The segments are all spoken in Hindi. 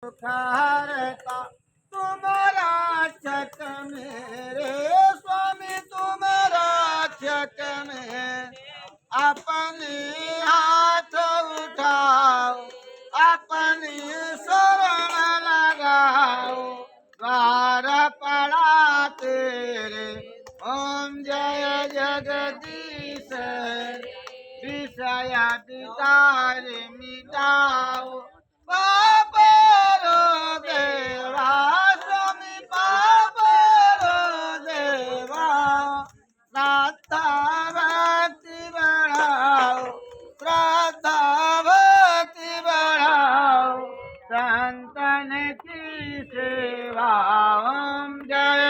सुखारता तुम्हारा चक मेरे स्वामी तुम्हारा चक में अपने हाथ उठाओ अपनी शरण लगाओ द्वार पड़ा तेरे ओम जय जगदीश विषया विकार मिटाओ पापरो देवा स्वामी पापरो देवा श्रद्धा भक्ति बढ़ाओ श्रद्धा भक्ति बढ़ाओ संतन की सेवा ओम जय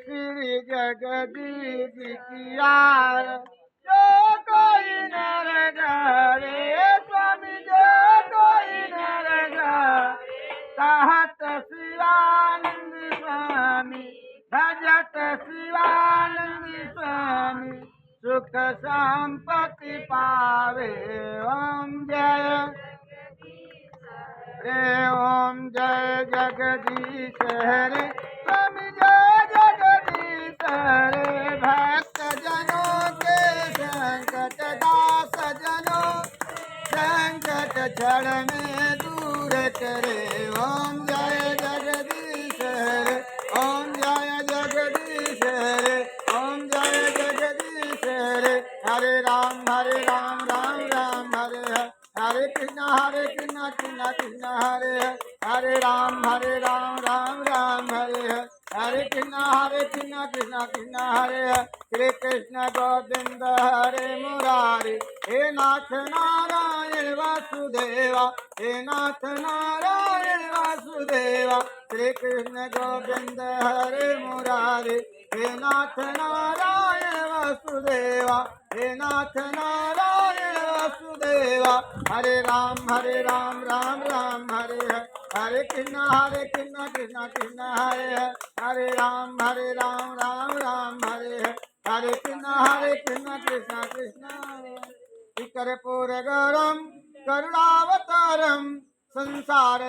श्री जगदीश की यार जो कोई नर करे स्वामी जो कोई नर कहत शिवानंद स्वामी भजत शिवानंद स्वामी सुख संपत्ति पावे ओम जय रे ओम जय जगदीश हरे स्वामी जय जगदीश हरे भक्त जनों के संकट दास जनों संकट क्षण में दूर करे ओम जय जगदीश हरे ओम जय जगदीश हरे ओम जय जगदीश हरे हरे राम राम राम हरे हरे हरे कृष्णा कृष्णा कृष्णा हरे राम राम राम हरे हरे कृष्णा कृष्णा कृष्णा हरे श्री कृष्ण गोविंद हरे मुरारी हे नाथ नारायण वासुदेवा हे नाथ नारायण वासुदेवा श्री कृष्ण गोविंद हरे मुरारी हे नाथ नारायण वासुदेवा हे नाथ नारायण वासुदेवा हरे राम राम राम हरे हरे कृष्णा कृष्णा कृष्णा हरे राम राम राम हरे हरे कृष्णा कृष्णा कृष्णा कर्पूर गौरम करुणावतारम संसार